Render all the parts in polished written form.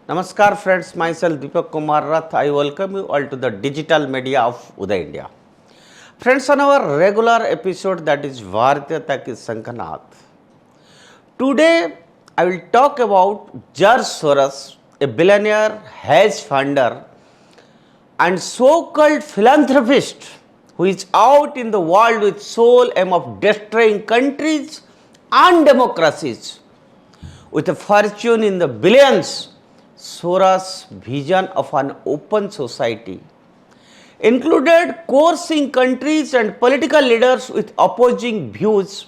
Namaskar friends, myself Deepak Kumar Rath. I welcome you all to the digital media of Uday India. Friends, on our regular episode that is Bharatiyata ki Sankhanath. Today I will talk about George Soros, a billionaire hedge funder and so-called philanthropist who is out in the world with sole aim of destroying countries and democracies. With a fortune in the billions, Soros' vision of an open society included coercing countries and political leaders with opposing views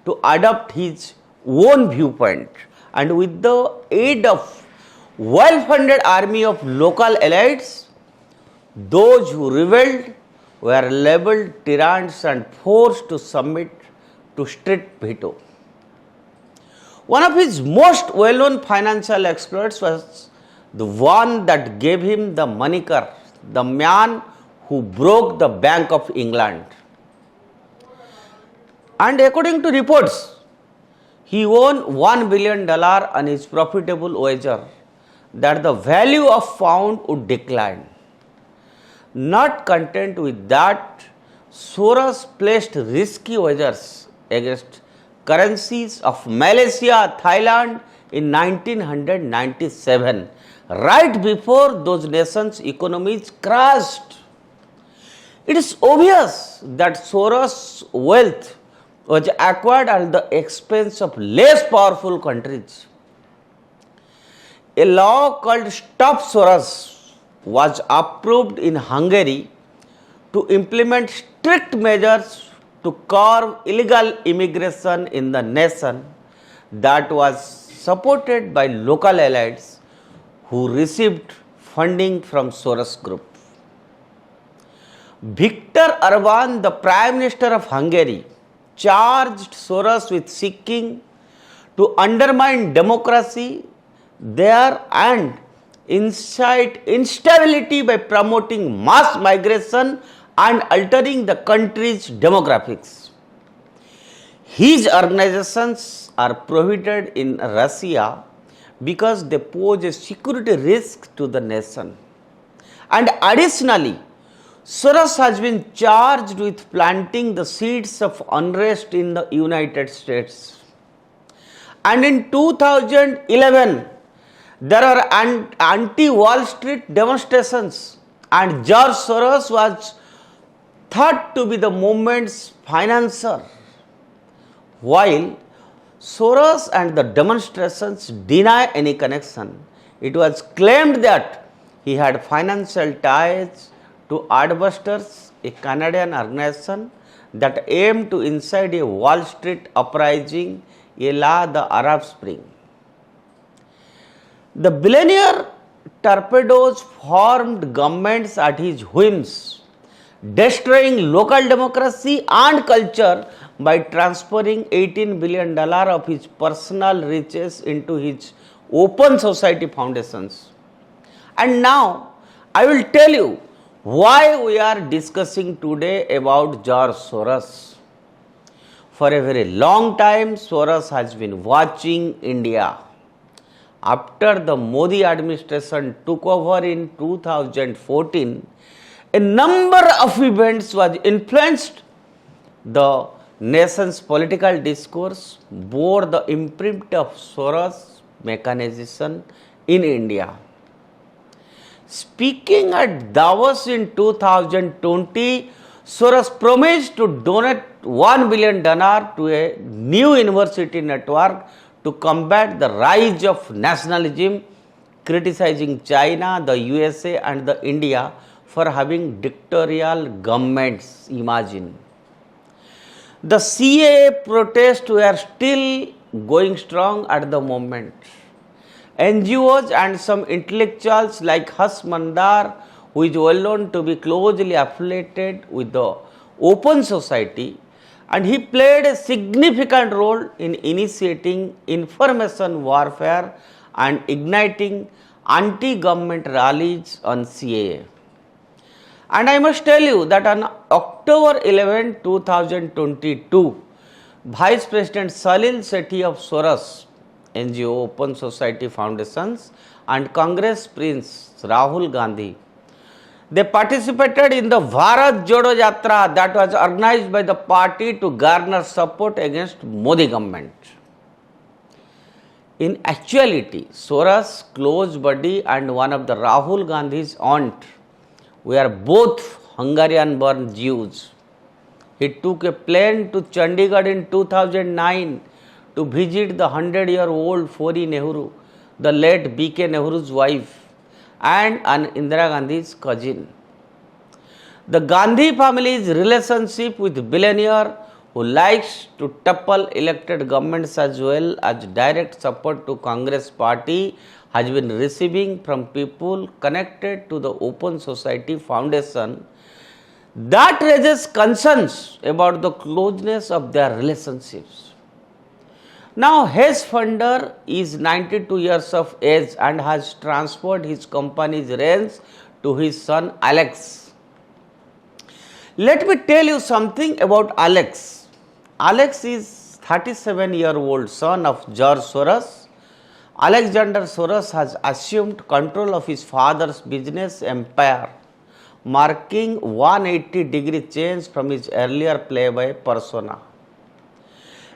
to adopt his own viewpoint, and with the aid of well-funded army of local elites, those who rebelled were labeled tyrants and forced to submit to strict veto. One of his most well-known financial exploits was the one that gave him the moniker, the man who broke the Bank of England. And according to reports, he won $1 billion on his profitable wager that the value of pound would decline. Not content with that, Soros placed risky wagers against currencies of Malaysia, Thailand in 1997, right before those nations' economies crashed. It is obvious that Soros' wealth was acquired at the expense of less powerful countries. A law called Stop Soros was approved in Hungary to implement strict measures to curb illegal immigration in the nation, that was supported by local elites who received funding from Soros Group. Viktor Orban, the Prime Minister of Hungary, charged Soros with seeking to undermine democracy there and incite instability by promoting mass migration and altering the country's demographics. His organizations are prohibited in Russia because they pose a security risk to the nation. And additionally, Soros has been charged with planting the seeds of unrest in the United States. And in 2011, there are anti-Wall Street demonstrations, and George Soros was thought to be the movement's financier. While Soros and the demonstrations deny any connection, it was claimed that he had financial ties to Adbusters, a Canadian organization that aimed to incite a Wall Street uprising a la the Arab Spring. The billionaire torpedoes formed governments at his whims, destroying local democracy and culture by transferring $18 billion of his personal riches into his open society foundations. And now, I will tell you why we are discussing today about George Soros. For a very long time, Soros has been watching India. After the Modi administration took over in 2014, a number of events was influenced. The nation's political discourse bore the imprint of Soros' mechanisation in India. Speaking at Davos in 2020, Soros promised to donate $1 billion to a new university network to combat the rise of nationalism, criticizing China, the USA and the India for having dictatorial governments. Imagine. The CAA protests were still going strong at the moment. NGOs and some intellectuals like Has Mandar, who is well known to be closely affiliated with the open society, and he played a significant role in initiating information warfare and igniting anti-government rallies on CAA. And I must tell you that on October 11, 2022, Vice President Salil Sethi of Soros NGO Open Society Foundations and Congress Prince Rahul Gandhi. They participated in the Bharat Jodo Yatra that was organized by the party to garner support against Modi government. In actuality, Soros' close buddy and one of the Rahul Gandhi's aunt were both Hungarian-born Jews. He took a plane to Chandigarh in 2009 to visit the 100-year-old Fori Nehru, the late B.K. Nehru's wife, and an Indira Gandhi's cousin. The Gandhi family's relationship with billionaire who likes to topple elected governments as well as direct support to Congress party has been receiving from people connected to the Open Society Foundation that raises concerns about the closeness of their relationships. Now, his funder is 92 years of age and has transferred his company's reins to his son Alex. Let me tell you something about Alex. Alex is 37-year-old son of George Soros. Alexander Soros has assumed control of his father's business empire, marking 180-degree change from his earlier playboy persona.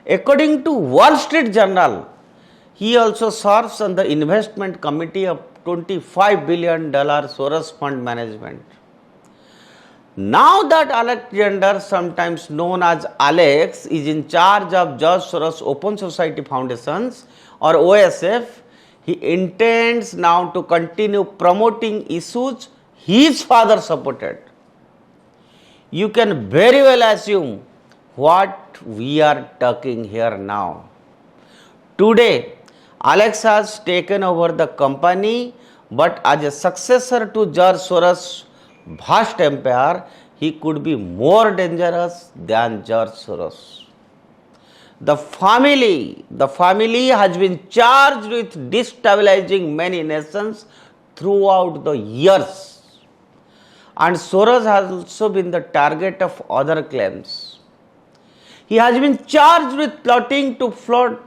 According to Wall Street Journal, he also serves on the investment committee of $25 billion Soros Fund Management. Now that Alexander, sometimes known as Alex, is in charge of George Soros Open Society Foundations or OSF, he intends now to continue promoting issues his father supported. You can very well assume what we are talking here now. Today, Alex has taken over the company, but as a successor to George Soros' vast empire, he could be more dangerous than George Soros. The family has been charged with destabilizing many nations throughout the years, and Soros has also been the target of other claims. He has been charged with plotting to flood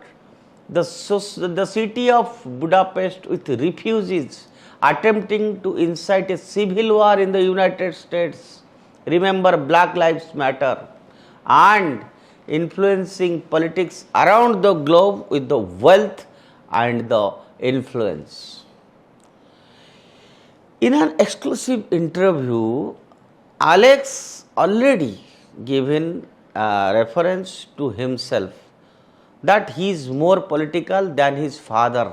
the city of Budapest with refugees, attempting to incite a civil war in the United States. Remember Black Lives Matter, and influencing politics around the globe with the wealth and the influence. In an exclusive interview, Alex already given reference to himself that he is more political than his father,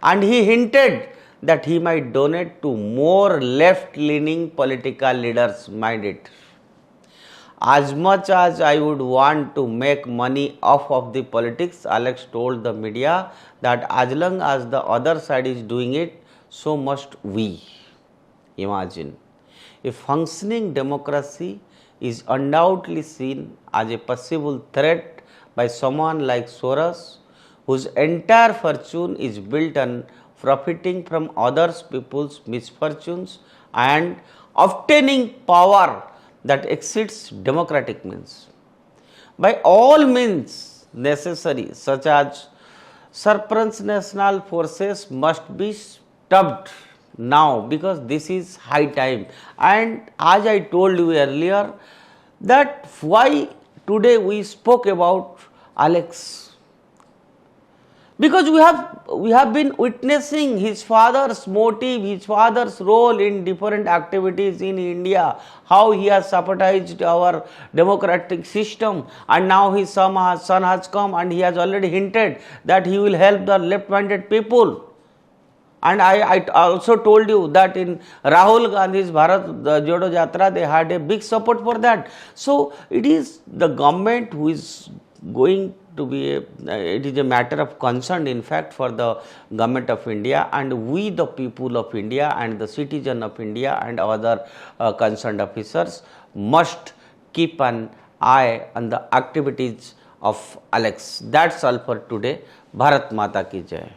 and he hinted that he might donate to more left-leaning political leaders. Mind it. As much as I would want to make money off of the politics, Alex told the media that as long as the other side is doing it, so must we. Imagine. A functioning democracy is undoubtedly seen as a possible threat by someone like Soros, whose entire fortune is built on profiting from other people's misfortunes and obtaining power that exceeds democratic means. By all means necessary, such as supranational forces, must be stopped now, because this is high time. And as I told you earlier, that why today we spoke about Alex, because we have been witnessing his father's motive, his father's role in different activities in India, how he has sabotaged our democratic system, and now his son has come and he has already hinted that he will help the left-minded people. And I also told you that in Rahul Gandhi's Bharat Jodo Yatra, they had a big support for that. So it is the government who is going to be it is a matter of concern, in fact, for the government of India, and we the people of India and the citizen of India and other concerned officers must keep an eye on the activities of Alex. That's all for today. Bharat Mata ki Jai.